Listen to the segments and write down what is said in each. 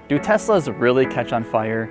Do Teslas really catch on fire?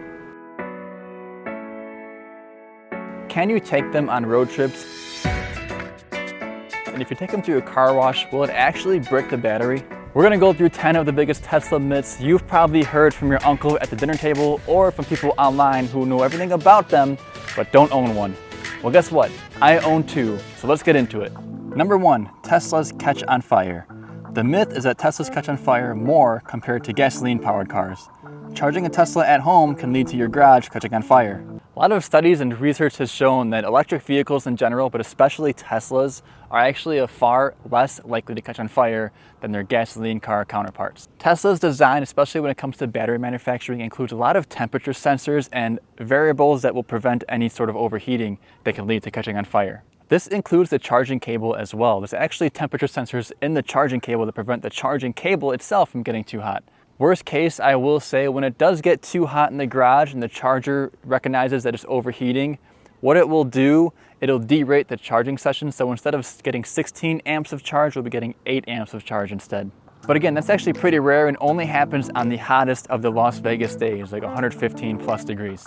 Can you take them on road trips? And if you take them to a car wash, will it actually brick the battery? We're gonna go through 10 of the biggest Tesla myths you've probably heard from your uncle at the dinner table or from people online who know everything about them but don't own one. Well, guess what? I own two, so let's get into it. Number 1, Teslas catch on fire. The myth is that Teslas catch on fire more compared to gasoline-powered cars. Charging a Tesla at home can lead to your garage catching on fire. A lot of studies and research has shown that electric vehicles in general, but especially Teslas, are actually far less likely to catch on fire than their gasoline car counterparts. Tesla's design, especially when it comes to battery manufacturing, includes a lot of temperature sensors and variables that will prevent any sort of overheating that can lead to catching on fire. This includes the charging cable as well. There's actually temperature sensors in the charging cable that prevent the charging cable itself from getting too hot. Worst case, I will say, when it does get too hot in the garage and the charger recognizes that it's overheating, what it will do, it'll derate the charging session. So instead of getting 16 amps of charge, we'll be getting 8 amps of charge instead. But again, that's actually pretty rare and only happens on the hottest of the Las Vegas days, like 115 plus degrees.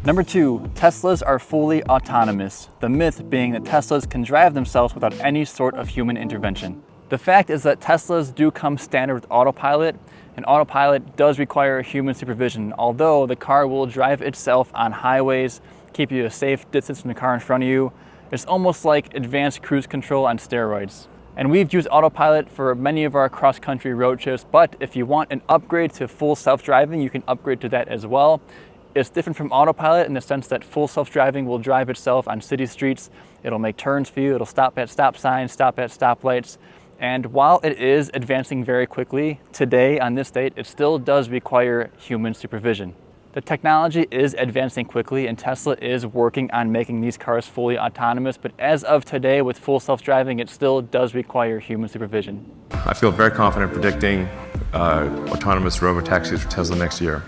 Number 2, Teslas are fully autonomous. The myth being that Teslas can drive themselves without any sort of human intervention. The fact is that Teslas do come standard with autopilot, and autopilot does require human supervision, although the car will drive itself on highways, keep you a safe distance from the car in front of you. It's almost like advanced cruise control on steroids. And we've used autopilot for many of our cross-country road trips, but if you want an upgrade to full self-driving, you can upgrade to that as well. It's different from autopilot in the sense that full self-driving will drive itself on city streets. It'll make turns for you. It'll stop at stop signs, stop at stoplights. And while it is advancing very quickly, today on this date, it still does require human supervision. The technology is advancing quickly and Tesla is working on making these cars fully autonomous, but as of today with full self-driving, it still does require human supervision. I feel very confident predicting autonomous robotaxis for Tesla next year.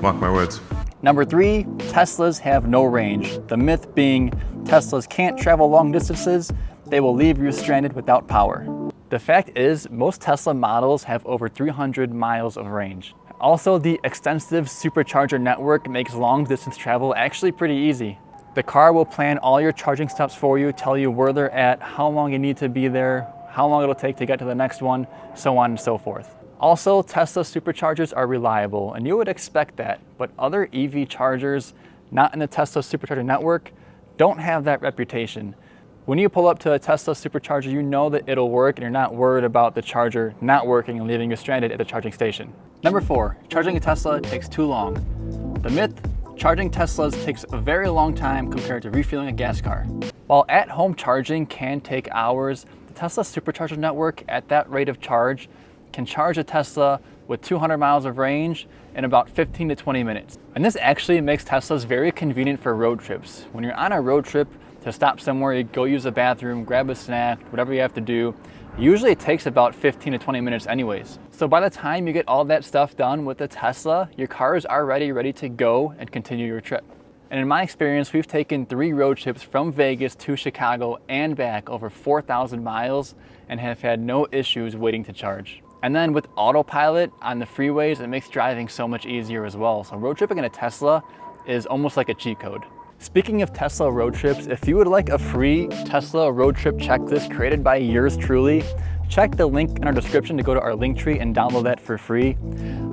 Mark my words. Number 3, Teslas have no range. The myth being Teslas can't travel long distances, they will leave you stranded without power. The fact is, most Tesla models have over 300 miles of range. Also, the extensive supercharger network makes long distance travel actually pretty easy. The car will plan all your charging stops for you, tell you where they're at, how long you need to be there, how long it'll take to get to the next one, so on and so forth. Also, Tesla superchargers are reliable, and you would expect that, but other EV chargers not in the Tesla supercharger network don't have that reputation. When you pull up to a Tesla supercharger, you know that it'll work and you're not worried about the charger not working and leaving you stranded at the charging station. Number 4, charging a Tesla takes too long. The myth, charging Teslas takes a very long time compared to refueling a gas car. While at-home charging can take hours, the Tesla supercharger network at that rate of charge can charge a Tesla with 200 miles of range in about 15 to 20 minutes. And this actually makes Teslas very convenient for road trips. When you're on a road trip to stop somewhere, you go use the bathroom, grab a snack, whatever you have to do, usually it takes about 15 to 20 minutes anyways. So by the time you get all that stuff done with the Tesla, your car is already ready to go and continue your trip. And in my experience, we've taken 3 road trips from Vegas to Chicago and back over 4,000 miles and have had no issues waiting to charge. And then with autopilot on the freeways, it makes driving so much easier as well. So road tripping in a Tesla is almost like a cheat code. Speaking of Tesla road trips, if you would like a free Tesla road trip checklist created by yours truly, check the link in our description to go to our link tree and download that for free.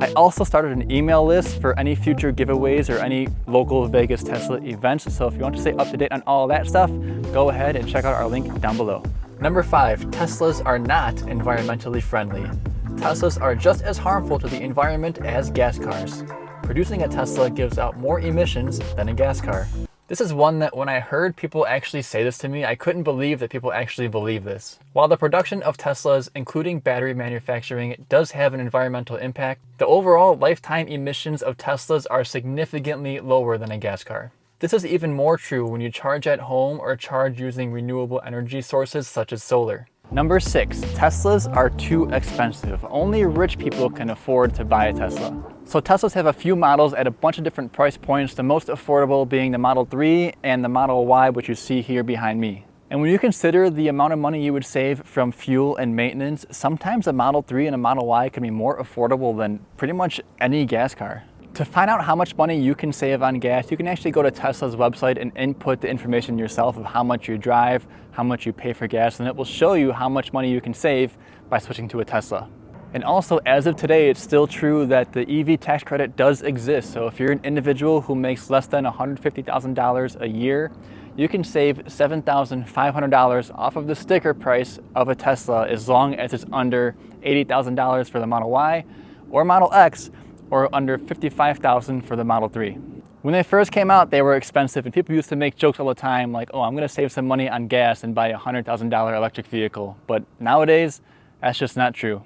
I also started an email list for any future giveaways or any local Vegas Tesla events. So if you want to stay up to date on all of that stuff, go ahead and check out our link down below. Number 5, Teslas are not environmentally friendly. Teslas are just as harmful to the environment as gas cars. Producing a Tesla gives out more emissions than a gas car. This is one that when I heard people actually say this to me, I couldn't believe that people actually believe this. While the production of Teslas, including battery manufacturing, does have an environmental impact, the overall lifetime emissions of Teslas are significantly lower than a gas car. This is even more true when you charge at home or charge using renewable energy sources such as solar. Number 6, Teslas are too expensive. Only rich people can afford to buy a Tesla. So Teslas have a few models at a bunch of different price points, the most affordable being the Model 3 and the Model Y, which you see here behind me. And when you consider the amount of money you would save from fuel and maintenance, sometimes a Model 3 and a Model Y can be more affordable than pretty much any gas car. To find out how much money you can save on gas, you can actually go to Tesla's website and input the information yourself of how much you drive, how much you pay for gas, and it will show you how much money you can save by switching to a Tesla. And also, as of today, it's still true that the EV tax credit does exist. So if you're an individual who makes less than $150,000 a year, you can save $7,500 off of the sticker price of a Tesla as long as it's under $80,000 for the Model Y or Model X, or under $55,000 for the Model 3. When they first came out, they were expensive, and people used to make jokes all the time like, oh, I'm gonna save some money on gas and buy a $100,000 electric vehicle. But nowadays, that's just not true.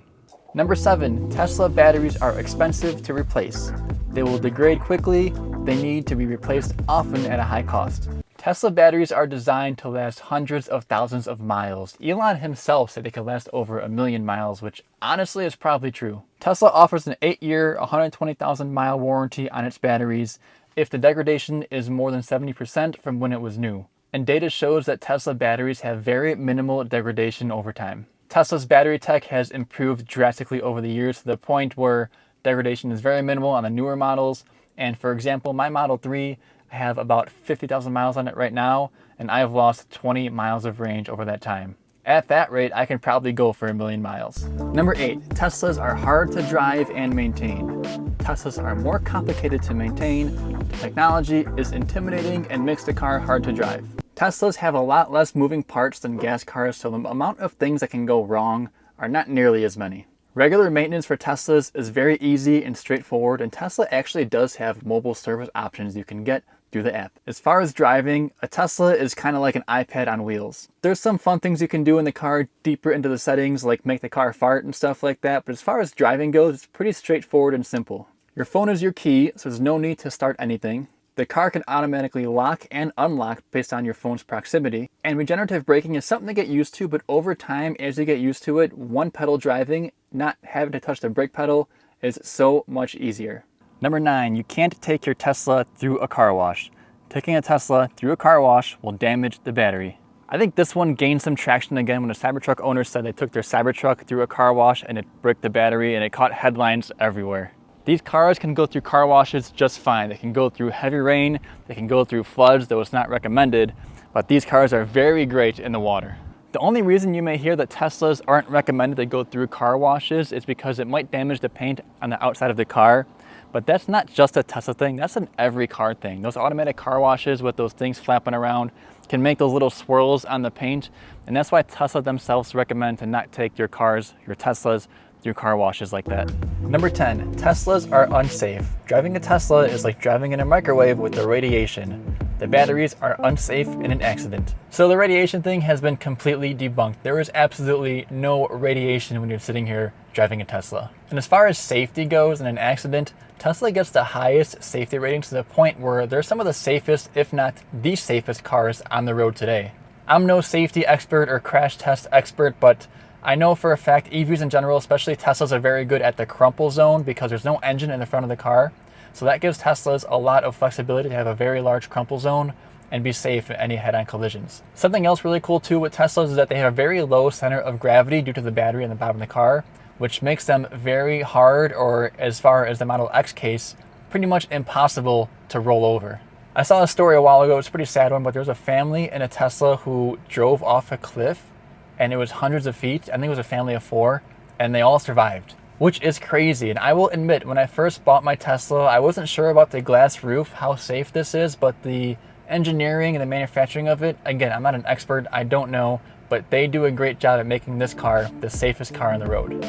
Number 7, Tesla batteries are expensive to replace. They will degrade quickly, they need to be replaced often at a high cost. Tesla batteries are designed to last hundreds of thousands of miles. Elon himself said they could last over 1,000,000 miles, which honestly is probably true. Tesla offers an 8-year, 120,000 mile warranty on its batteries if the degradation is more than 70% from when it was new. And data shows that Tesla batteries have very minimal degradation over time. Tesla's battery tech has improved drastically over the years to the point where degradation is very minimal on the newer models. And for example, my Model 3, I have about 50,000 miles on it right now, and I've lost 20 miles of range over that time. At that rate, I can probably go for 1,000,000 miles. Number 8, Teslas are hard to drive and maintain. Teslas are more complicated to maintain, the technology is intimidating, and makes the car hard to drive. Teslas have a lot less moving parts than gas cars, so the amount of things that can go wrong are not nearly as many. Regular maintenance for Teslas is very easy and straightforward, and Tesla actually does have mobile service options you can get through the app. As far as driving, a Tesla is kind of like an iPad on wheels. There's some fun things you can do in the car deeper into the settings, like make the car fart and stuff like that, but as far as driving goes, it's pretty straightforward and simple. Your phone is your key, so there's no need to start anything. The car can automatically lock and unlock based on your phone's proximity. And regenerative braking is something to get used to, but over time, as you get used to it, one pedal driving, not having to touch the brake pedal, is so much easier. Number 9, you can't take your Tesla through a car wash. Taking a Tesla through a car wash will damage the battery. I think this one gained some traction again when a Cybertruck owner said they took their Cybertruck through a car wash and it bricked the battery, and it caught headlines everywhere. These cars can go through car washes just fine. They can go through heavy rain, they can go through floods, though it's not recommended, but these cars are very great in the water. The only reason you may hear that Teslas aren't recommended to go through car washes is because it might damage the paint on the outside of the car, but that's not just a Tesla thing, that's an every car thing. Those automatic car washes with those things flapping around can make those little swirls on the paint, and that's why Tesla themselves recommend to not take your cars, your Teslas, through car washes like that. Number 10, Teslas are unsafe. Driving a Tesla is like driving in a microwave with the radiation. The batteries are unsafe in an accident. So the radiation thing has been completely debunked. There is absolutely no radiation when you're sitting here driving a Tesla. And as far as safety goes in an accident, Tesla gets the highest safety ratings to the point where they're some of the safest, if not the safest cars on the road today. I'm no safety expert or crash test expert, but I know for a fact EVs in general, especially Teslas, are very good at the crumple zone because there's no engine in the front of the car. So that gives Teslas a lot of flexibility to have a very large crumple zone and be safe in any head-on collisions. Something else really cool too with Teslas is that they have a very low center of gravity due to the battery in the bottom of the car, which makes them very hard, or as far as the Model X case, pretty much impossible to roll over. I saw a story a while ago, it's a pretty sad one, but there was a family in a Tesla who drove off a cliff, and it was hundreds of feet. I think it was a family of 4, and they all survived, which is crazy. And I will admit, when I first bought my Tesla, I wasn't sure about the glass roof, how safe this is, but the engineering and the manufacturing of it, again, I'm not an expert, I don't know, but they do a great job at making this car the safest car on the road.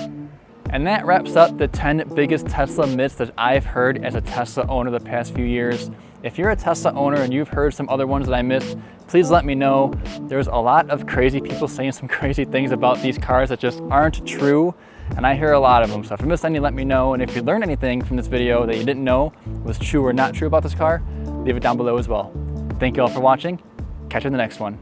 And that wraps up the 10 biggest Tesla myths that I've heard as a Tesla owner the past few years. If you're a Tesla owner and you've heard some other ones that I missed, please let me know. There's a lot of crazy people saying some crazy things about these cars that just aren't true, and I hear a lot of them. So if you missed any, let me know. And if you learned anything from this video that you didn't know was true or not true about this car, leave it down below as well. Thank you all for watching. Catch you in the next one.